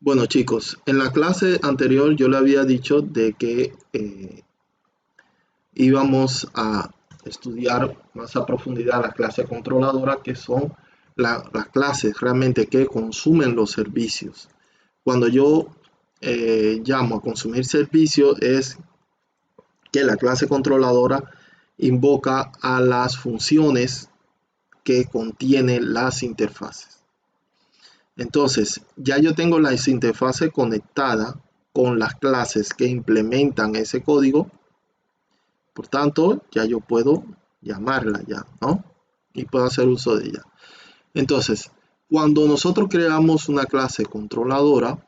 Bueno chicos, en la clase anterior yo le había dicho de que íbamos a estudiar más a profundidad la clase controladora, que son las clases realmente que consumen los servicios. Cuando yo llamo a consumir servicios es que la clase controladora invoca a las funciones que contienen las interfaces. Entonces, ya yo tengo las interfaces conectadas con las clases que implementan ese código. Por tanto, ya yo puedo llamarla ya, ¿no? Y puedo hacer uso de ella. Entonces, cuando nosotros creamos una clase controladora,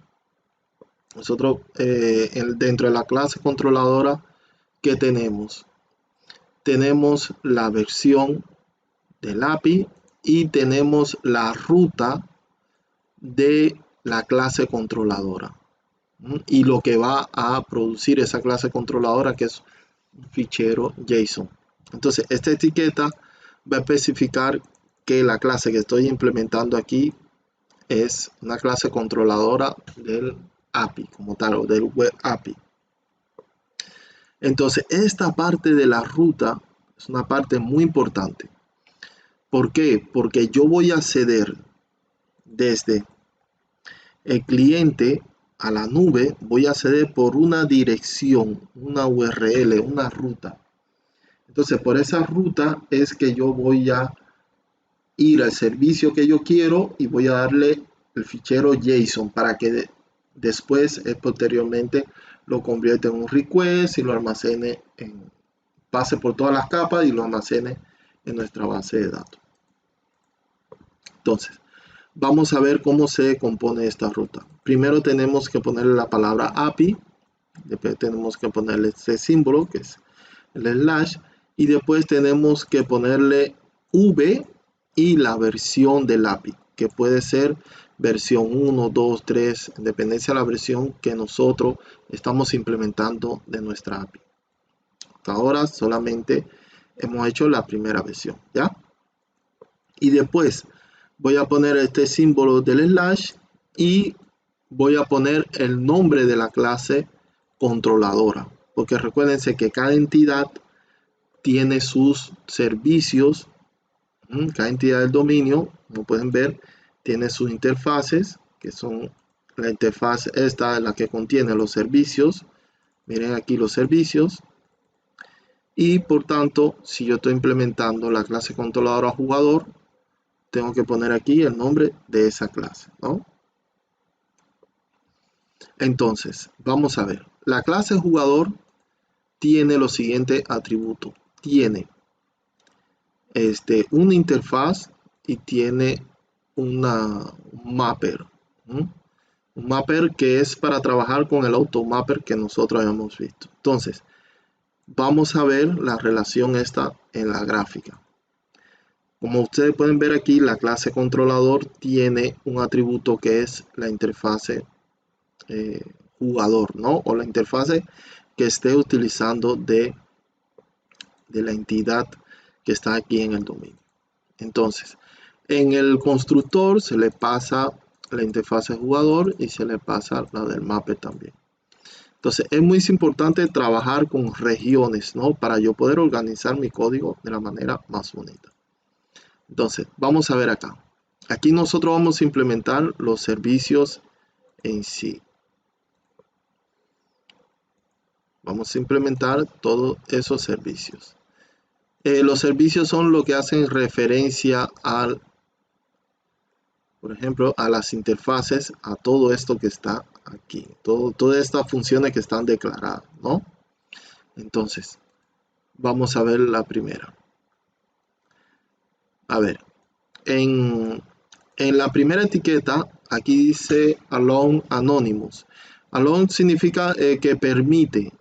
nosotros dentro de la clase controladora, ¿qué tenemos? Tenemos la versión del API y tenemos la ruta de la clase controladora y lo que va a producir esa clase controladora, que es un fichero JSON. Entonces esta etiqueta va a especificar que la clase que estoy implementando aquí es una clase controladora del API como tal, o del web API. Entonces esta parte de la ruta es una parte muy importante. ¿Por qué? Porque yo voy a acceder desde el cliente a la nube, voy a acceder por una dirección, una URL, una ruta. Entonces, por esa ruta es que yo voy a ir al servicio que yo quiero y voy a darle el fichero JSON para que después, posteriormente, lo convierta en un request y lo almacene, pase por todas las capas y lo almacene en nuestra base de datos. Entonces, vamos a ver cómo se compone esta ruta. Primero tenemos que ponerle la palabra API, después tenemos que ponerle este símbolo que es el slash, y después tenemos que ponerle V y la versión del API, que puede ser versión 1, 2, 3, en dependencia de la versión que nosotros estamos implementando de nuestra API. Hasta ahora solamente hemos hecho la primera versión, ¿ya? Y después voy a poner este símbolo del slash y voy a poner el nombre de la clase controladora, porque recuérdense que cada entidad tiene sus servicios. Cada entidad del dominio, como pueden ver, tiene sus interfaces, que son la interfaz esta, la que contiene los servicios. Miren aquí los servicios. Y por tanto, si yo estoy implementando la clase controladora jugador, tengo que poner aquí el nombre de esa clase, ¿no? Entonces, vamos a ver. La clase jugador tiene los siguientes atributos. Tiene una interfaz y tiene un mapper. Un mapper que es para trabajar con el automapper que nosotros habíamos visto. Entonces, vamos a ver la relación esta en la gráfica. Como ustedes pueden ver aquí, la clase controlador tiene un atributo que es la interfase jugador, ¿no? O la interfase que esté utilizando de la entidad que está aquí en el dominio. Entonces, en el constructor se le pasa la interfase jugador y se le pasa la del mapper también. Entonces, es muy importante trabajar con regiones, ¿no? Para yo poder organizar mi código de la manera más bonita. Entonces, vamos a ver acá. Aquí nosotros vamos a implementar los servicios en sí. Vamos a implementar todos esos servicios. Los servicios son lo que hacen referencia al, por ejemplo, a las interfaces, a todo esto que está aquí, todas estas funciones que están declaradas, ¿no? Entonces, vamos a ver la primera. A ver, en la primera etiqueta, aquí dice Allow Anonymous. Allow significa que permite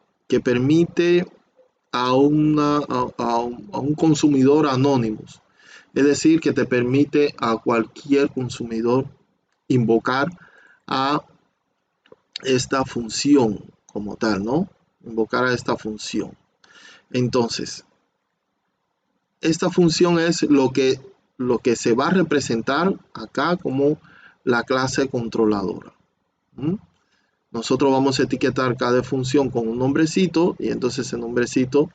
a un consumidor anónimo. Es decir, que te permite a cualquier consumidor invocar a esta función como tal, ¿no? Invocar a esta función. Entonces, esta función es lo que se va a representar acá como la clase controladora. ¿Mm? Nosotros vamos a etiquetar cada función con un nombrecito y entonces ese nombrecito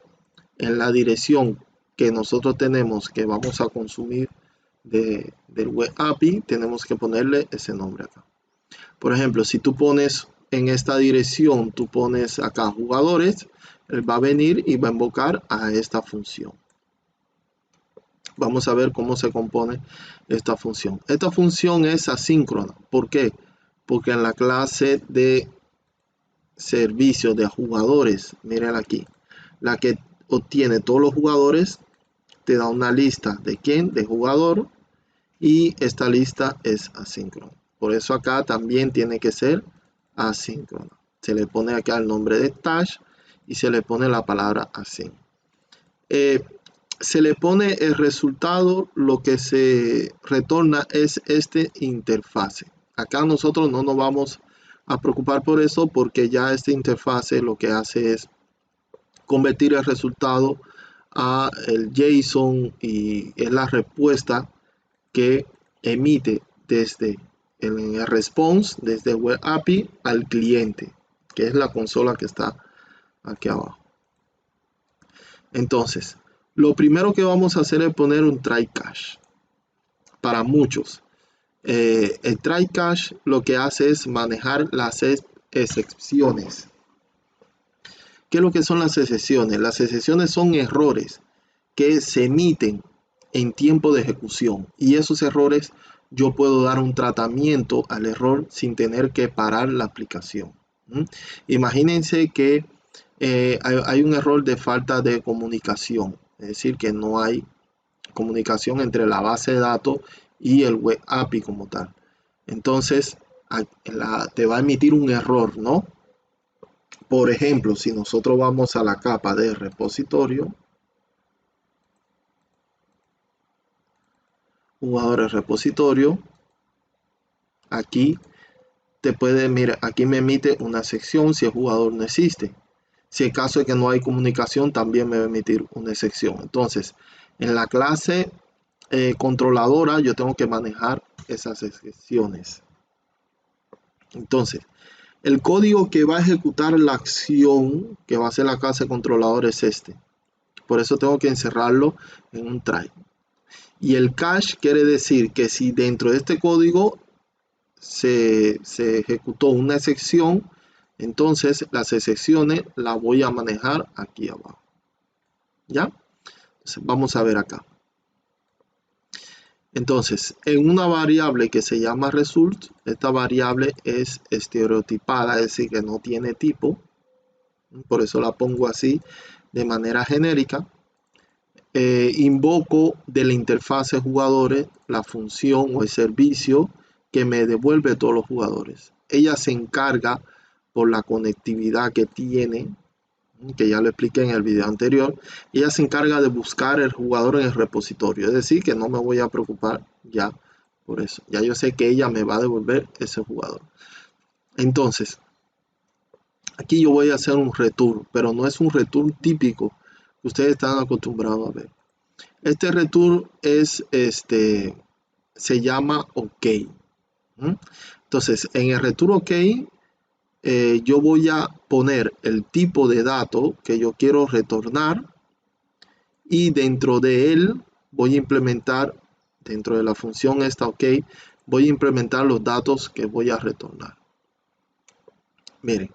en la dirección que nosotros tenemos que vamos a consumir del web API, tenemos que ponerle ese nombre acá. Por ejemplo, si tú pones en esta dirección, tú pones acá jugadores, él va a venir y va a invocar a esta función. Vamos a ver cómo se compone esta función. Esta función es asíncrona. ¿Por qué? Porque en la clase de servicio de jugadores, miren aquí, la que obtiene todos los jugadores, te da una lista de quién, de jugador, y esta lista es asíncrona. Por eso acá también tiene que ser asíncrona. Se le pone acá el nombre de tag y se le pone la palabra async. Se le pone el resultado, lo que se retorna es este interfase. Acá nosotros no nos vamos a preocupar por eso porque ya este interfase lo que hace es convertir el resultado a el JSON y es la respuesta que emite desde el response, desde web API al cliente, que es la consola que está aquí abajo. Entonces, lo primero que vamos a hacer es poner un try catch. Para muchos, el try catch lo que hace es manejar las excepciones. ¿Qué es lo que son las excepciones? Las excepciones son errores que se emiten en tiempo de ejecución y esos errores yo puedo dar un tratamiento al error sin tener que parar la aplicación. Imagínense que hay un error de falta de comunicación, es decir, que no hay comunicación entre la base de datos y el web API como tal. Entonces, te va a emitir un error, ¿no? Por ejemplo, si nosotros vamos a la capa de repositorio, jugadores repositorio, aquí mira, aquí me emite una sección si el jugador no existe. Si en caso de que no hay comunicación, también me va a emitir una excepción. Entonces, en la clase controladora, yo tengo que manejar esas excepciones. Entonces, el código que va a ejecutar la acción que va a hacer la clase controladora es este. Por eso tengo que encerrarlo en un try. Y el cache quiere decir que si dentro de este código se ejecutó una excepción, entonces las excepciones las voy a manejar aquí abajo. ¿Ya? Entonces, vamos a ver acá. Entonces, en una variable que se llama result, esta variable es estereotipada, es decir, que no tiene tipo. Por eso la pongo así de manera genérica. Invoco de la interfase jugadores la función o el servicio que me devuelve todos los jugadores. Ella se encarga por la conectividad que tiene, que ya lo expliqué en el video anterior. Ella se encarga de buscar el jugador en el repositorio, es decir, que no me voy a preocupar ya por eso. Ya yo sé que ella me va a devolver ese jugador. Entonces, aquí yo voy a hacer un return, pero no es un return típico que ustedes están acostumbrados a ver. Este return se llama OK. Entonces, en el return OK, yo voy a poner el tipo de dato que yo quiero retornar y dentro de él voy a implementar, dentro de la función esta OK, voy a implementar los datos que voy a retornar. Miren,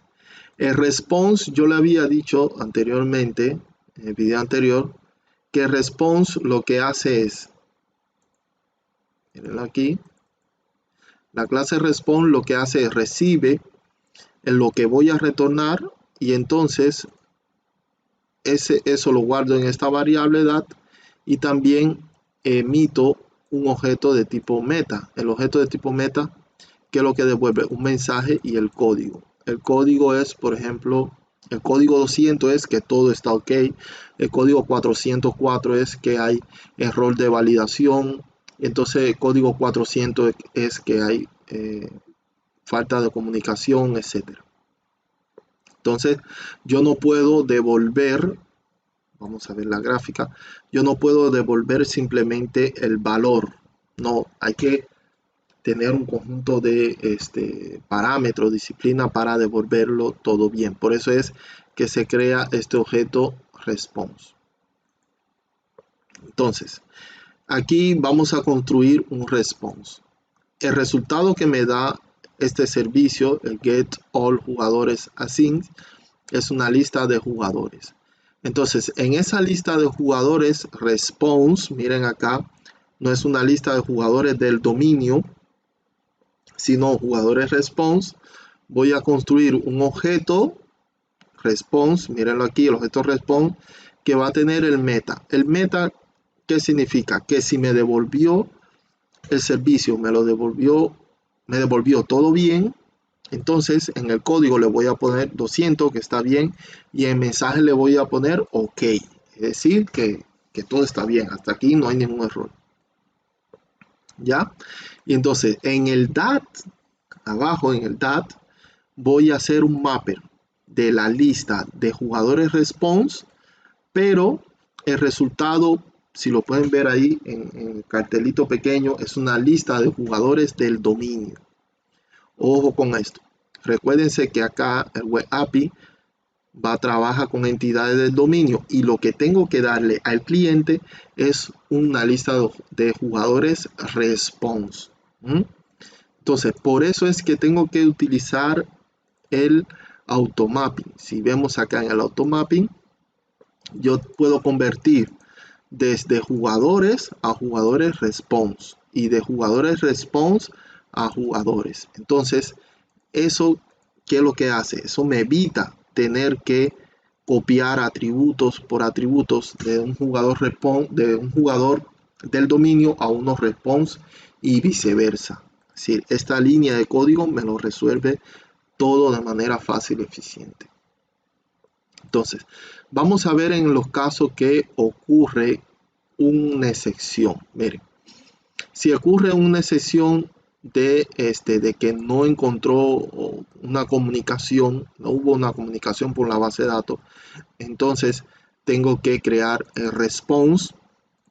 el response yo le había dicho anteriormente, en el video anterior, que response lo que hace es, miren aquí, la clase response lo que hace es recibe en lo que voy a retornar y entonces eso lo guardo en esta variable dat y también emito un objeto de tipo meta. El objeto de tipo meta, que es lo que devuelve un mensaje y el código. El código es, por ejemplo, el código 200 es que todo está ok. El código 404 es que hay error de validación. Entonces el código 400 es que hay falta de comunicación, etc. Entonces yo no puedo devolver, vamos a ver la gráfica, yo no puedo devolver simplemente el valor. No, hay que tener un conjunto de parámetros, disciplina para devolverlo todo bien. Por eso es que se crea este objeto response. Entonces, aquí vamos a construir un response. El resultado que me da este servicio, el get all jugadores async, es una lista de jugadores. Entonces, en esa lista de jugadores response, miren acá, no es una lista de jugadores del dominio, sino jugadores response. Voy a construir un objeto response, mírenlo aquí, el objeto response, que va a tener el meta. El meta, ¿qué significa? Que si me devolvió el servicio, me devolvió todo bien, entonces en el código le voy a poner 200, que está bien, y en mensaje le voy a poner OK, es decir, que todo está bien, hasta aquí no hay ningún error. ¿Ya? Y entonces en el DAT, abajo en el DAT, voy a hacer un mapper de la lista de jugadores response, pero el resultado, si lo pueden ver ahí en el cartelito pequeño, es una lista de jugadores del dominio. Ojo con esto. Recuérdense que acá el Web API va a trabajar con entidades del dominio y lo que tengo que darle al cliente es una lista de jugadores response. Entonces, por eso es que tengo que utilizar el automapping. Si vemos acá en el automapping, yo puedo convertir desde jugadores a jugadores response y de jugadores response a jugadores. Entonces, eso, ¿qué es lo que hace? Eso me evita tener que copiar atributos por atributos de un jugador del dominio a uno response y viceversa. Es decir, esta línea de código me lo resuelve todo de manera fácil y eficiente. Entonces, vamos a ver en los casos que ocurre una excepción. Miren, si ocurre una excepción de que no encontró una comunicación, no hubo una comunicación por la base de datos, entonces tengo que crear el response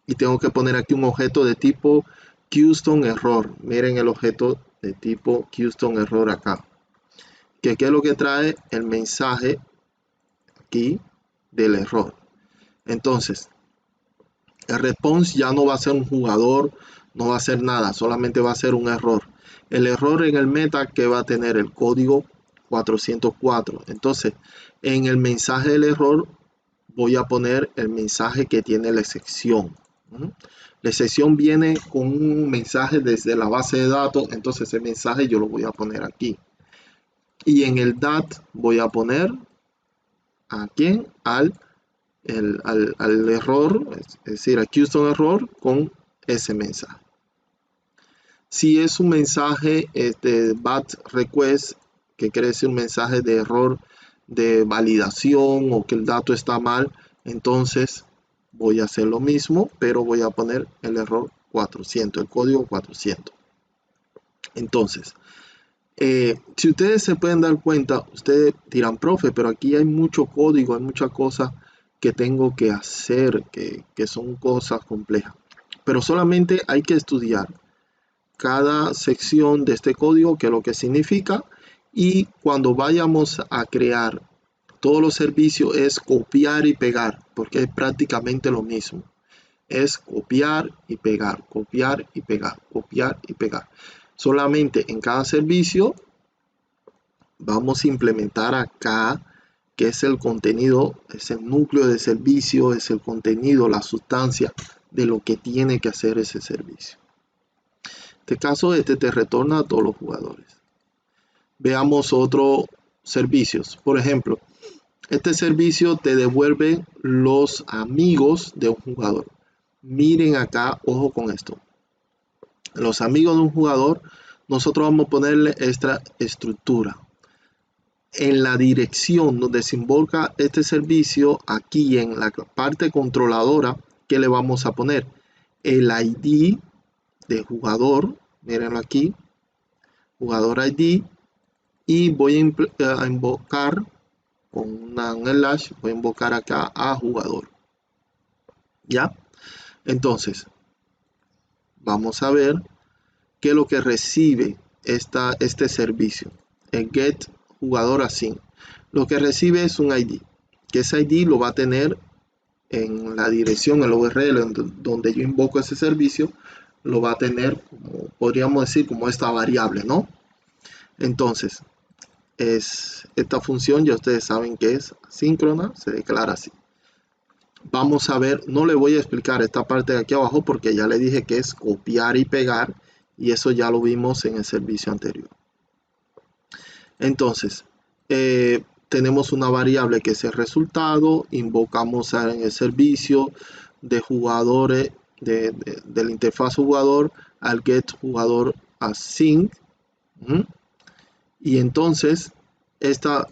y tengo que poner aquí un objeto de tipo custom error. Miren el objeto de tipo custom error acá, que es lo que trae el mensaje aquí del error. Entonces, el response ya no va a ser un jugador, no va a ser nada, solamente va a ser un error. El error en el meta que va a tener el código 404. Entonces, en el mensaje del error voy a poner el mensaje que tiene la excepción. La excepción viene con un mensaje desde la base de datos, entonces ese mensaje yo lo voy a poner aquí. Y en el DAT voy a poner ¿a quién? Al error, es decir, a custom error con ese mensaje. Si es un mensaje de BAT request, que quiere decir un mensaje de error de validación o que el dato está mal, entonces voy a hacer lo mismo, pero voy a poner el error 400, el código 400. Entonces, si ustedes se pueden dar cuenta, ustedes dirán, profe, pero aquí hay mucho código, hay muchas cosas que tengo que hacer, que son cosas complejas. Pero solamente hay que estudiar cada sección de este código, qué es lo que significa, y cuando vayamos a crear todos los servicios es copiar y pegar, porque es prácticamente lo mismo. Es copiar y pegar, copiar y pegar, copiar y pegar. Solamente en cada servicio vamos a implementar acá, que es el contenido, es el núcleo de servicio, es el contenido, la sustancia de lo que tiene que hacer ese servicio. En este caso, te retorna a todos los jugadores. Veamos otros servicios. Por ejemplo, este servicio te devuelve los amigos de un jugador. Miren acá, ojo con esto. Los amigos de un jugador, nosotros vamos a ponerle esta estructura. En la dirección donde se invoca este servicio, aquí en la parte controladora, ¿qué le vamos a poner? El ID de jugador, mírenlo aquí, jugador ID, y voy a invocar con un slash, voy a invocar acá a jugador. ¿Ya? Entonces, vamos a ver ¿qué es lo que recibe este servicio? El get jugador async. Lo que recibe es un ID, que ese ID lo va a tener en la dirección, el URL donde yo invoco ese servicio, lo va a tener, como podríamos decir, como esta variable, ¿no? Entonces, esta función ya ustedes saben que es asíncrona, se declara así. Vamos a ver, no le voy a explicar esta parte de aquí abajo porque ya le dije que es copiar y pegar, y eso ya lo vimos en el servicio anterior. Entonces, tenemos una variable que es el resultado, invocamos en el servicio de jugadores de la interfaz jugador al get jugador async. Y entonces esto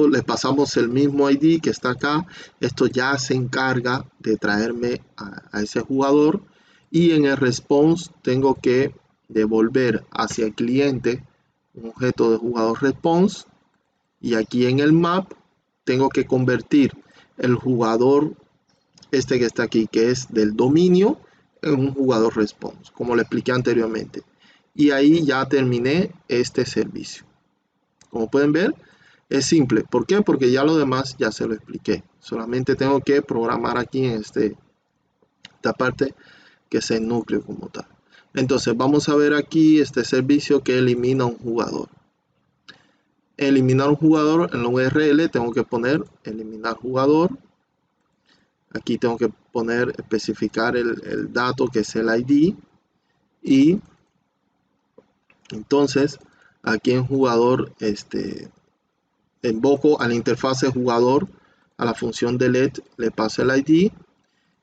le pasamos el mismo ID que está acá. Esto ya se encarga de traerme a ese jugador, y en el response tengo que devolver hacia el cliente un objeto de jugador response, y aquí en el map tengo que convertir el jugador que está aquí, que es del dominio, en un jugador response, como le expliqué anteriormente. Y ahí ya terminé este servicio. Como pueden ver, es simple. ¿Por qué? Porque ya lo demás ya se lo expliqué. Solamente tengo que programar aquí en esta parte, que es el núcleo como tal. Entonces vamos a ver aquí este servicio que elimina un jugador. Eliminar un jugador, en la URL tengo que poner eliminar jugador. Aquí tengo que especificar el dato que es el ID. Y entonces aquí en jugador invoco a la interfaz de jugador, a la función delete, le paso el ID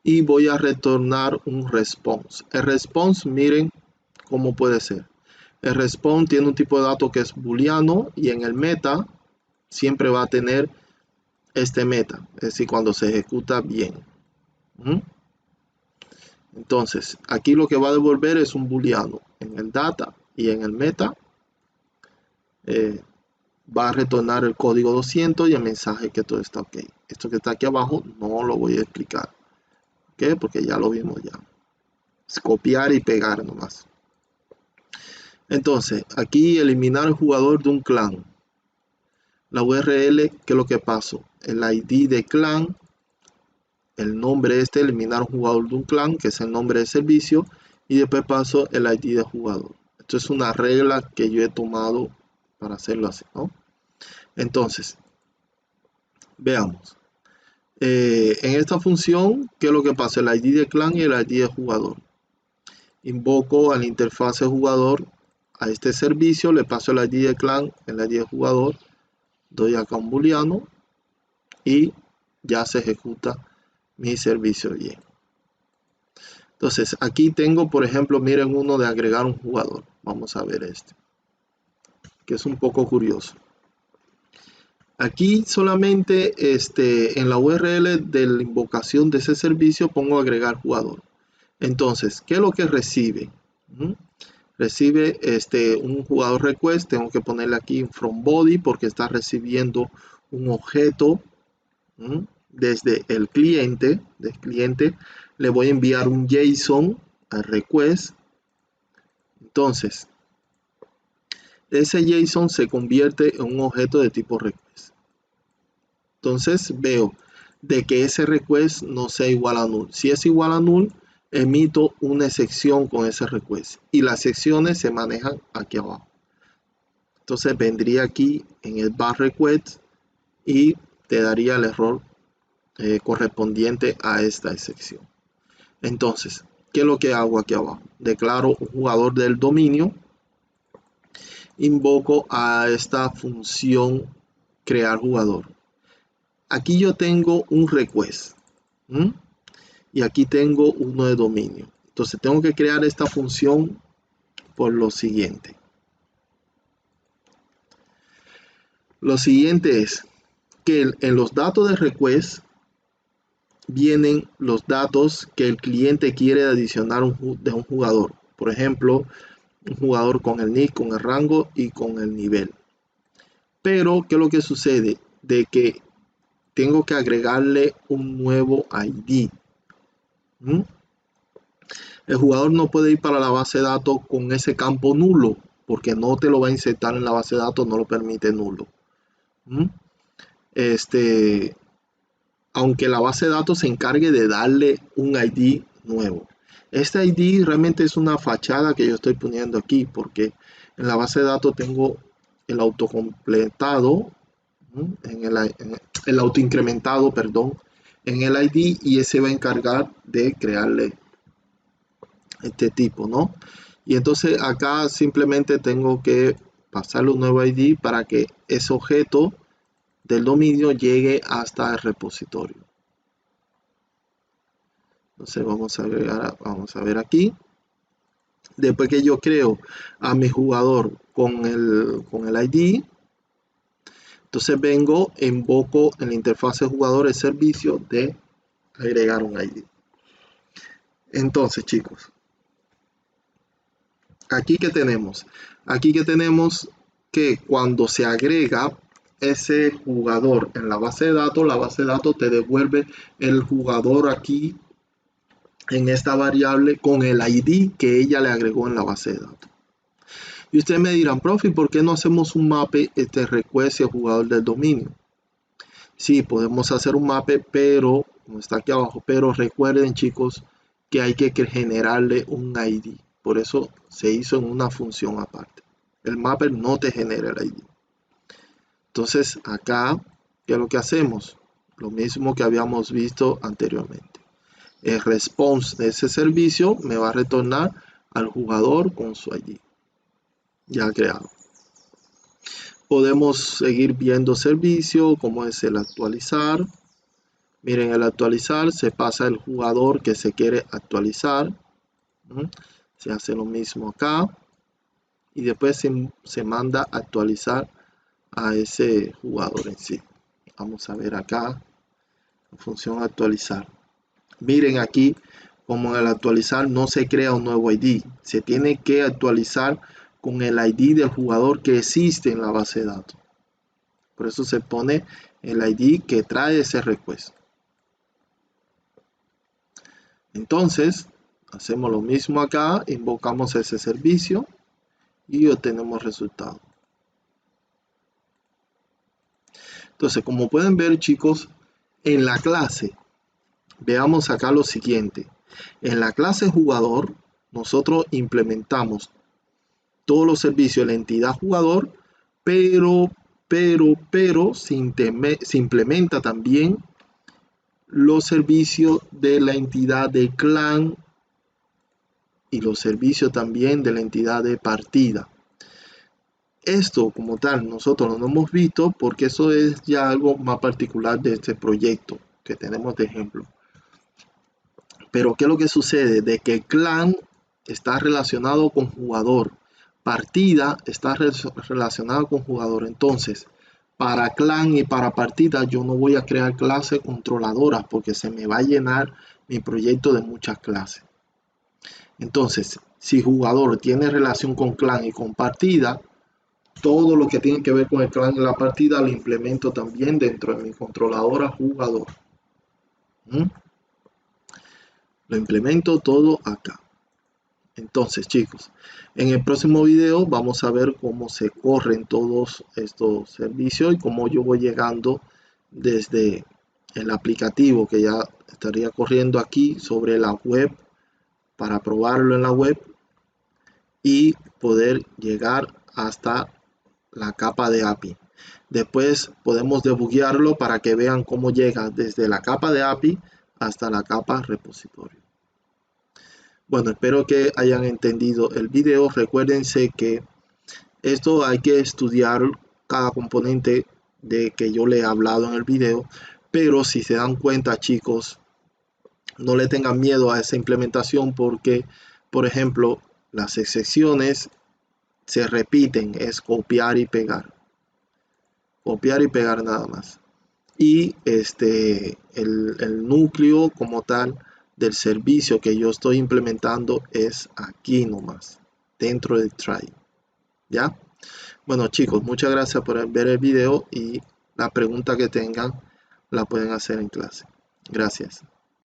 y voy a retornar un response. El response, miren cómo puede ser. El response tiene un tipo de dato que es booleano, y en el meta siempre va a tener este meta, es decir, cuando se ejecuta bien. Entonces, aquí lo que va a devolver es un booleano. En el data y en el meta va a retornar el código 200 y el mensaje que todo está ok. Esto que está aquí abajo no lo voy a explicar, ¿ok? Porque ya lo vimos ya. Es copiar y pegar nomás. Entonces, aquí eliminar el jugador de un clan. La URL, ¿qué es lo que pasó? El ID de clan, el nombre eliminar un jugador de un clan, que es el nombre de servicio, y después paso el ID de jugador. Esto es una regla que yo he tomado para hacerlo así, ¿no? Entonces, veamos. En esta función, ¿qué es lo que pasa? El ID de clan y el ID de jugador. Invoco a la interfaz de jugador a este servicio, le paso el ID de clan, el ID de jugador, doy acá un booleano y ya se ejecuta mi servicio bien. Entonces, aquí tengo, por ejemplo, miren, uno de agregar un jugador. Vamos a ver que es un poco curioso. Aquí solamente en la URL de la invocación de ese servicio pongo agregar jugador. Entonces, ¿qué es lo que recibe? Recibe un jugador request. Tengo que ponerle aquí from body porque está recibiendo un objeto desde el cliente. Del cliente le voy a enviar un JSON al request. Entonces, ese JSON se convierte en un objeto de tipo request. Entonces veo de que ese request no sea igual a null. Si es igual a null, emito una excepción con ese request, y las excepciones se manejan aquí abajo. Entonces vendría aquí en el bar request y te daría el error correspondiente a esta excepción. Entonces, ¿qué es lo que hago aquí abajo? Declaro un jugador del dominio, invoco a esta función crear jugador. Aquí yo tengo un request y aquí tengo uno de dominio. Entonces tengo que crear esta función por lo siguiente. Lo siguiente es que en los datos de request vienen los datos que el cliente quiere adicionar de un jugador. Por ejemplo, un jugador con el nick, con el rango y con el nivel. Pero, ¿qué es lo que sucede? De que tengo que agregarle un nuevo ID. El jugador no puede ir para la base de datos con ese campo nulo, porque no te lo va a insertar en la base de datos, no lo permite nulo. ¿Mm? Aunque la base de datos se encargue de darle un ID nuevo. Este ID realmente es una fachada que yo estoy poniendo aquí, porque en la base de datos tengo el autocompletado, en el autoincrementado, perdón, en el ID, y ese va a encargar de crearle este tipo, ¿no? Y entonces acá simplemente tengo que pasarle un nuevo ID para que ese objeto del dominio llegue hasta el repositorio. Entonces vamos a ver aquí. Después que yo creo a mi jugador con el ID, entonces vengo, invoco en la interfaz de jugador el servicio de agregar un ID. Entonces, chicos, aquí que tenemos, que cuando se agrega ese jugador en la base de datos te devuelve el jugador aquí en esta variable con el ID que ella le agregó en la base de datos. Y ustedes me dirán, profe, ¿por qué no hacemos un mape request y el jugador del dominio? Sí, podemos hacer un mape, pero, como está aquí abajo, pero recuerden, chicos, que hay que generarle un ID. Por eso se hizo en una función aparte. El mapper no te genera el ID. Entonces, acá, ¿qué es lo que hacemos? Lo mismo que habíamos visto anteriormente. El response de ese servicio me va a retornar al jugador con su ID ya creado. Podemos seguir viendo servicio, como es el actualizar. Miren, el actualizar se pasa el jugador que se quiere actualizar. Se hace lo mismo acá. Y después se manda a actualizar a ese jugador en sí. Vamos a ver acá la función actualizar. Miren aquí, como en el actualizar no se crea un nuevo ID. Se tiene que actualizar con el ID del jugador que existe en la base de datos. Por eso se pone el ID que trae ese request. Entonces, hacemos lo mismo acá, invocamos ese servicio y obtenemos resultado. Entonces, como pueden ver, chicos, en la clase, veamos acá lo siguiente. En la clase jugador, nosotros implementamos todos los servicios de la entidad jugador, pero se implementa también los servicios de la entidad de clan y los servicios también de la entidad de partida. Esto como tal nosotros no hemos visto porque eso es ya algo más particular de este proyecto que tenemos de ejemplo. Pero ¿qué es lo que sucede? De que clan está relacionado con jugador, partida está relacionado con jugador. Entonces, para clan y para partida yo no voy a crear clases controladoras porque se me va a llenar mi proyecto de muchas clases. Entonces, si jugador tiene relación con clan y con partida, todo lo que tiene que ver con el clan y la partida lo implemento también dentro de mi controladora jugador. Lo implemento todo acá. Entonces, chicos, en el próximo video vamos a ver cómo se corren todos estos servicios y cómo yo voy llegando desde el aplicativo que ya estaría corriendo aquí sobre la web para probarlo en la web y poder llegar hasta la capa de API. Después podemos debuguearlo para que vean cómo llega desde la capa de API hasta la capa repositorio. Bueno, espero que hayan entendido el video. Recuérdense que esto hay que estudiar cada componente de que yo le he hablado en el video, pero si se dan cuenta, chicos, no le tengan miedo a esa implementación porque, por ejemplo, las excepciones se repiten, es copiar y pegar. Copiar y pegar nada más. Y el núcleo como tal del servicio que yo estoy implementando es aquí nomás, dentro del try. ¿Ya? Bueno, chicos, muchas gracias por ver el video y la pregunta que tengan la pueden hacer en clase. Gracias.